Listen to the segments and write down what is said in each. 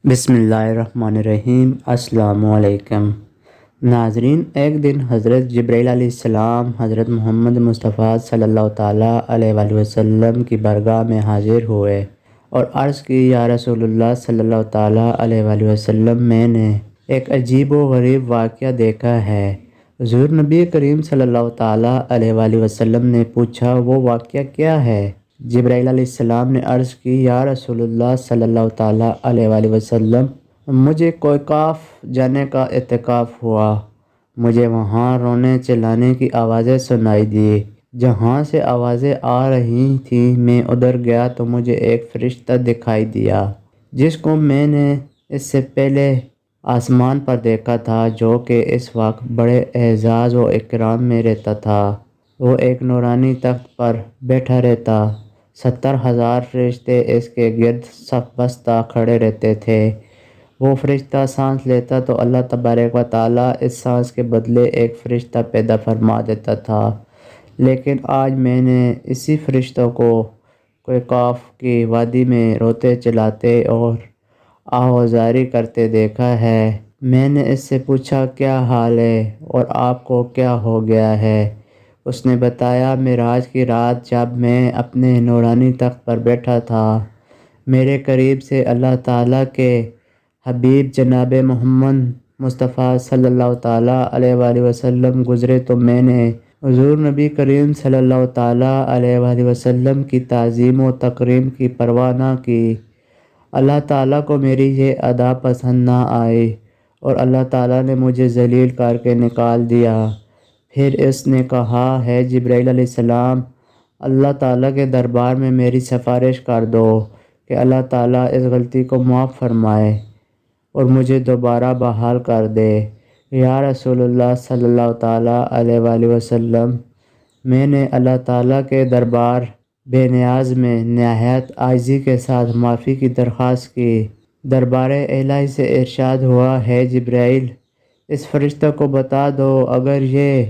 بسم اللہ الرحمن الرحیم۔ السلام علیکم ناظرین، ایک دن حضرت جبرائیل علیہ السلام حضرت محمد مصطفیٰ صلی اللہ تعالیٰ علیہ وآلہ وسلم کی بارگاہ میں حاضر ہوئے اور عرض کی، یا رسول اللہ صلی اللہ تعالیٰ علیہ وآلہ وسلم، میں نے ایک عجیب و غریب واقعہ دیکھا ہے۔ حضور نبی کریم صلی اللہ تعالیٰ علیہ وآلہ وسلم نے پوچھا، وہ واقعہ کیا ہے؟ جبرائیل علیہ السلام نے عرض کی، یا رسول اللہ صلی اللہ تعالیٰ علیہ وآلہ وسلم، مجھے کوئقاف جانے کا اتفاق ہوا۔ مجھے وہاں رونے چلانے کی آوازیں سنائی دی۔ جہاں سے آوازیں آ رہی تھیں میں ادھر گیا تو مجھے ایک فرشتہ دکھائی دیا جس کو میں نے اس سے پہلے آسمان پر دیکھا تھا، جو کہ اس وقت بڑے اعزاز و اکرام میں رہتا تھا۔ وہ ایک نورانی تخت پر بیٹھا رہتا، 70,000 فرشتے اس کے گرد صف بستہ کھڑے رہتے تھے۔ وہ فرشتہ سانس لیتا تو اللہ تبارک و تعالیٰ اس سانس کے بدلے ایک فرشتہ پیدا فرما دیتا تھا۔ لیکن آج میں نے اسی فرشتوں کو کوئقاف کی وادی میں روتے چلاتے اور آہوازاری کرتے دیکھا ہے۔ میں نے اس سے پوچھا، کیا حال ہے اور آپ کو کیا ہو گیا ہے؟ اس نے بتایا، معراج کی رات جب میں اپنے نورانی تخت پر بیٹھا تھا، میرے قریب سے اللہ تعالیٰ کے حبیب جناب محمد مصطفیٰ صلی اللہ تعالیٰ علیہ وآلہ وسلم گزرے تو میں نے حضور نبی کریم صلی اللہ تعالیٰ علیہ وآلہ وسلم کی تعظیم و تکریم کی پرواہ نہ کی۔ اللہ تعالیٰ کو میری یہ ادا پسند نہ آئی اور اللہ تعالیٰ نے مجھے ذلیل کر کے نکال دیا۔ پھر اس نے کہا، ہے جبرائیل علیہ السلام، اللہ تعالیٰ کے دربار میں میری سفارش کر دو کہ اللہ تعالیٰ اس غلطی کو معاف فرمائے اور مجھے دوبارہ بحال کر دے۔ یا رسول اللہ صلی اللہ تعالیٰ علیہ وآلہ وسلم، میں نے اللہ تعالیٰ کے دربار بے نیاز میں نہایت عاجزی کے ساتھ معافی کی درخواست کی۔ دربار الہی سے ارشاد ہوا، ہے جبرائیل، اس فرشتہ کو بتا دو اگر یہ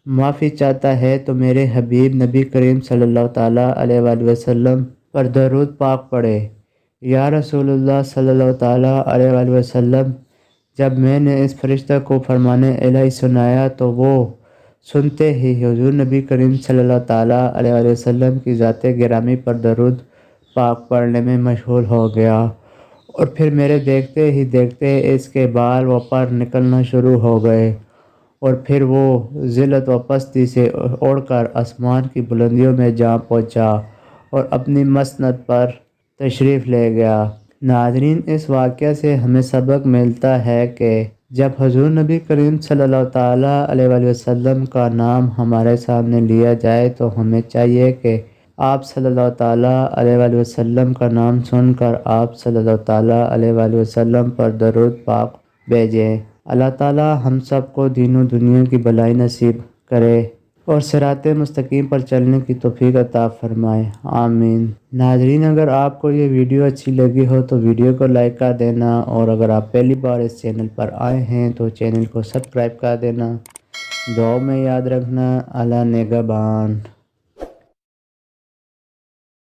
معافی چاہتا ہے تو میرے حبیب نبی کریم صلی اللہ تعالیٰ علیہ وآلہ وسلم پر درود پاک پڑھے۔ یا رسول اللہ صلی اللہ تعالیٰ علیہ وآلہ وسلم، جب میں نے اس فرشتہ کو فرمان الہی سنایا تو وہ سنتے ہی حضور نبی کریم صلی اللہ تعالیٰ علیہ وآلہ وسلم کی ذات گرامی پر درود پاک پڑھنے میں مشغول ہو گیا اور پھر میرے دیکھتے ہی دیکھتے اس کے بال و پر نکلنا شروع ہو گئے اور پھر وہ ذلت و پستی سے اڑ کر آسمان کی بلندیوں میں جا پہنچا اور اپنی مسند پر تشریف لے گیا۔ ناظرین، اس واقعہ سے ہمیں سبق ملتا ہے کہ جب حضور نبی کریم صلی اللہ تعالیٰ علیہ وآلہ وسلم کا نام ہمارے سامنے لیا جائے تو ہمیں چاہیے کہ آپ صلی اللہ تعالیٰ علیہ وآلہ وسلم کا نام سن کر آپ صلی اللہ تعالیٰ علیہ وآلہ وسلم پر درود پاک بھیجیں۔ اللہ تعالیٰ ہم سب کو دین و دنیا کی بھلائی نصیب کرے اور صراط مستقیم پر چلنے کی توفیق عطا فرمائے، آمین۔ ناظرین، اگر آپ کو یہ ویڈیو اچھی لگی ہو تو ویڈیو کو لائک کر دینا، اور اگر آپ پہلی بار اس چینل پر آئے ہیں تو چینل کو سبسکرائب کر دینا۔ دعاؤں میں یاد رکھنا، اللہ نگہبان۔